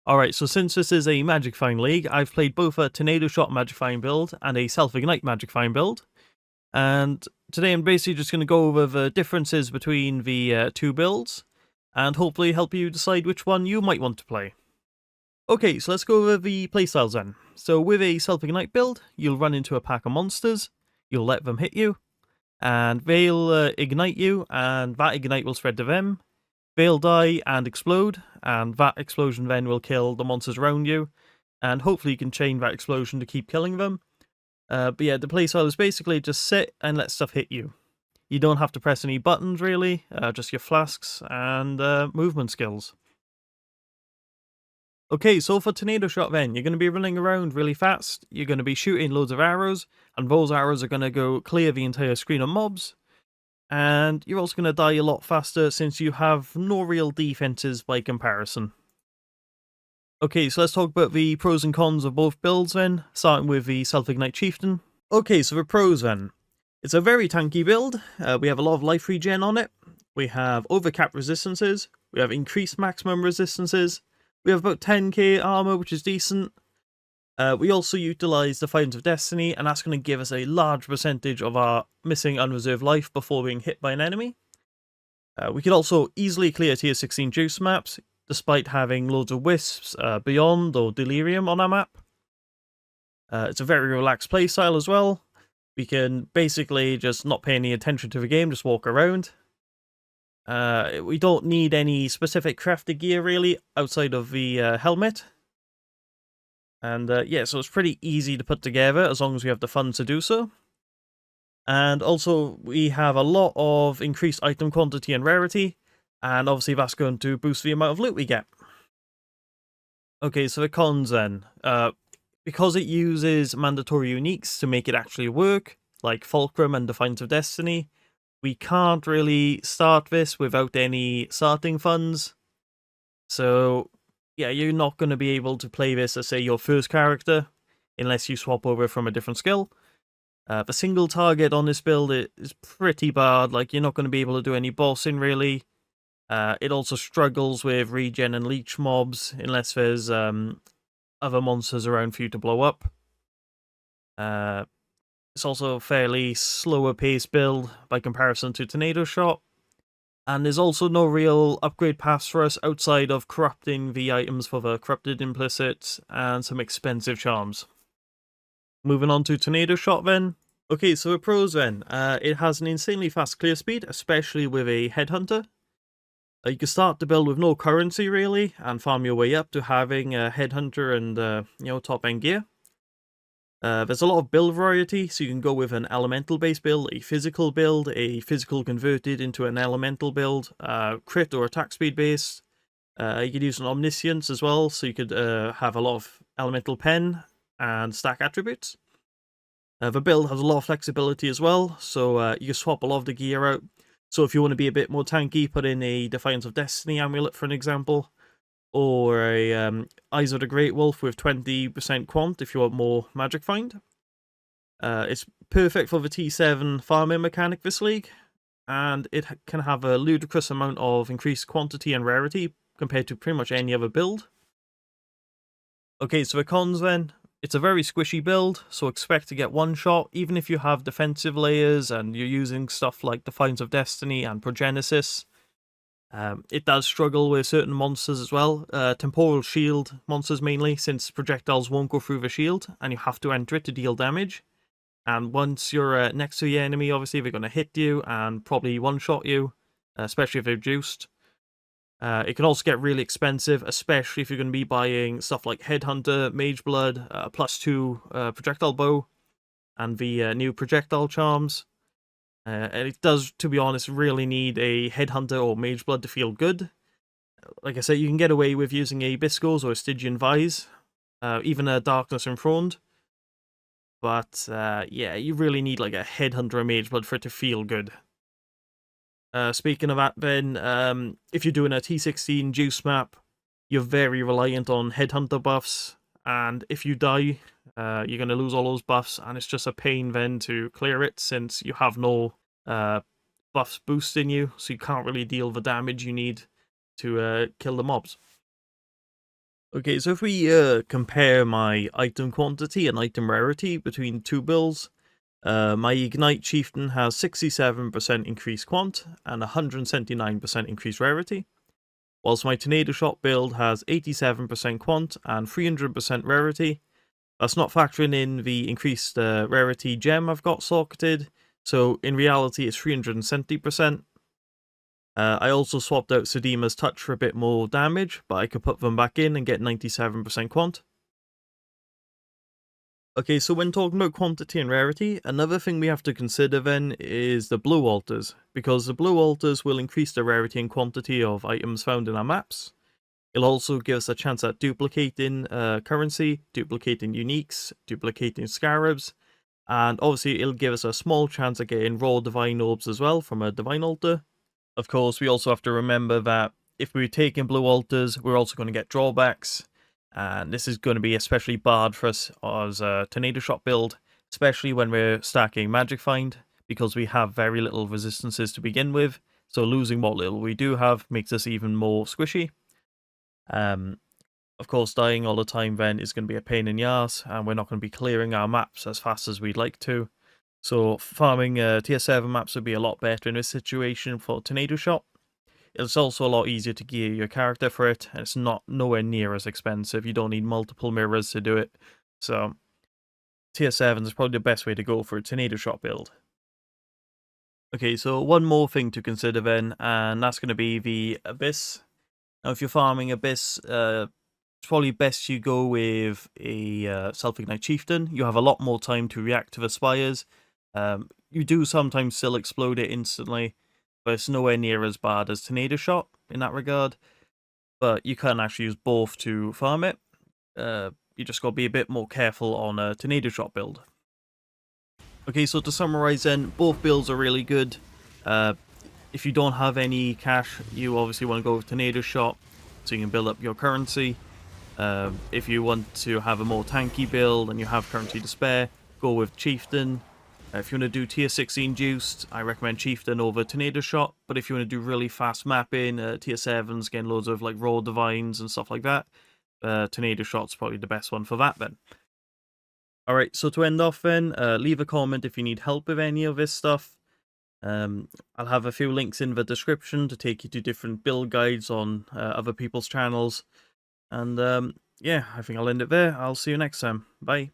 Alright, so since this is a Magic Find League, I've played both a Tornado Shot Magic Find build and a Self-Ignite Magic Find build. And today I'm basically just going to go over the differences between the two builds, and hopefully help you decide which one you might want to play. Okay, so let's go over the playstyles then. So with a Self-Ignite build, you'll run into a pack of monsters, you'll let them hit you, and they'll ignite you, and that ignite will spread to them. They'll die and explode, and that explosion then will kill the monsters around you, and hopefully you can chain that explosion to keep killing them. But yeah, the playstyle is basically just sit and let stuff hit you. You don't have to press any buttons really, just your flasks and movement skills. Okay, so for Tornado Shot then, you're going to be running around really fast, you're going to be shooting loads of arrows, and those arrows are going to go clear the entire screen of mobs. And you're also going to die a lot faster since you have no real defenses by comparison. Okay, so let's talk about the pros and cons of both builds then, starting with the Self-Ignite Chieftain. Okay, so the pros then. It's a very tanky build, we have a lot of life regen on it, we have overcap resistances, we have increased maximum resistances, we have about 10k armor, which is decent. We also utilise Defiance of Destiny, and that's going to give us a large percentage of our missing unreserved life before being hit by an enemy. We could also easily clear tier 16 juice maps, despite having loads of wisps, Beyond or Delirium on our map. It's a very relaxed playstyle as well. We can basically just not pay any attention to the game, just walk around. We don't need any specific crafted gear really, outside of the helmet. And yeah, so it's pretty easy to put together as long as we have the funds to do so. And also, we have a lot of increased item quantity and rarity, and obviously that's going to boost the amount of loot we get. Okay, so the cons then. Because it uses mandatory uniques to make it actually work, like Fulcrum and Defiance of Destiny, we can't really start this without any starting funds. So yeah, you're not going to be able to play this as, say, your first character, unless you swap over from a different skill. The single target on this build is pretty bad, like you're not going to be able to do any bossing really. It also struggles with regen and leech mobs, unless there's other monsters around for you to blow up. It's also a fairly slower paced build by comparison to Tornado Shot. And there's also no real upgrade paths for us outside of corrupting the items for the corrupted implicit and some expensive charms. Moving on to Tornado Shot then. Okay, so the pros then. It has an insanely fast clear speed, especially with a Headhunter. You can start the build with no currency really, and farm your way up to having a Headhunter and top end gear. There's a lot of build variety, so you can go with an elemental based build, a physical converted into an elemental build, crit or attack speed based. You could use an omniscience as well, so you could have a lot of elemental pen and stack attributes. The build has a lot of flexibility as well, so you can swap a lot of the gear out. So if you want to be a bit more tanky, put in a Defiance of Destiny amulet for an example, or a Eyes of the Great Wolf with 20% quant if you want more magic find. It's perfect for the T7 farming mechanic this league, and it can have a ludicrous amount of increased quantity and rarity compared to pretty much any other build. Okay, so the cons then. It's a very squishy build, so expect to get one shot, even if you have defensive layers and you're using stuff like Defiance of Destiny and Progenesis. It does struggle with certain monsters as well, temporal shield monsters mainly, since projectiles won't go through the shield, and you have to enter it to deal damage. And once you're next to the enemy, obviously they're going to hit you and probably one-shot you, especially if they're juiced. It can also get really expensive, especially if you're going to be buying stuff like Headhunter, Mageblood, +2 projectile bow, and the new projectile charms. And it does, to be honest, really need a Headhunter or Mageblood to feel good. Like I said, you can get away with using a Biscos or a Stygian Vise, even a Darkness Enthroned. But yeah, you really need like a Headhunter or Mageblood for it to feel good. Speaking of that then, if you're doing a T16 juice map, you're very reliant on Headhunter buffs, and if you die, you're going to lose all those buffs, and it's just a pain then to clear it, since you have no buffs boosting you, so you can't really deal the damage you need to kill the mobs. Okay, so if we compare my item quantity and item rarity between two builds, my Ignite Chieftain has 67% increased quant and 179% increased rarity, whilst my Tornado Shot build has 87% quant and 300% rarity. That's not factoring in the increased rarity gem I've got socketed, so in reality it's 370%. I also swapped out Sedima's Touch for a bit more damage, but I could put them back in and get 97% quant. Okay, so when talking about quantity and rarity, another thing we have to consider then is the blue altars, because the blue altars will increase the rarity and quantity of items found in our maps. It'll also give us a chance at duplicating currency, duplicating uniques, duplicating scarabs, and obviously it'll give us a small chance at getting raw divine orbs as well from a divine altar. Of course, we also have to remember that if we're taking blue altars, we're also going to get drawbacks. And this is going to be especially bad for us as a Tornado Shot build, especially when we're stacking Magic Find, because we have very little resistances to begin with. So losing what little we do have makes us even more squishy. Of course, dying all the time then is going to be a pain in the ass, and we're not going to be clearing our maps as fast as we'd like to. So farming tier 7 maps would be a lot better in this situation for Tornado Shot. It's also a lot easier to gear your character for it, and it's not nowhere near as expensive. You don't need multiple mirrors to do it. So tier 7 is probably the best way to go for a Tornado Shot build. Okay, so one more thing to consider then, and that's going to be the Abyss. Now, if you're farming Abyss, it's probably best you go with a Self-Ignite Chieftain. You have a lot more time to react to the Spires. You do sometimes still explode it instantly, but it's nowhere near as bad as Tornado Shot in that regard. But you can actually use both to farm it. You just got to be a bit more careful on a Tornado Shot build. Okay, so to summarize then, both builds are really good. If you don't have any cash, you obviously want to go with Tornado Shot, so you can build up your currency. If you want to have a more tanky build and you have currency to spare, go with Chieftain. If you want to do tier 16 juiced, I recommend Chieftain over Tornado Shot. But if you want to do really fast mapping, tier 7s, getting loads of like raw divines and stuff like that, Tornado Shot's probably the best one for that then. Alright, so to end off then, leave a comment if you need help with any of this stuff. I'll have a few links in the description to take you to different build guides on other people's channels. And yeah, I think I'll end it there. I'll see you next time. Bye.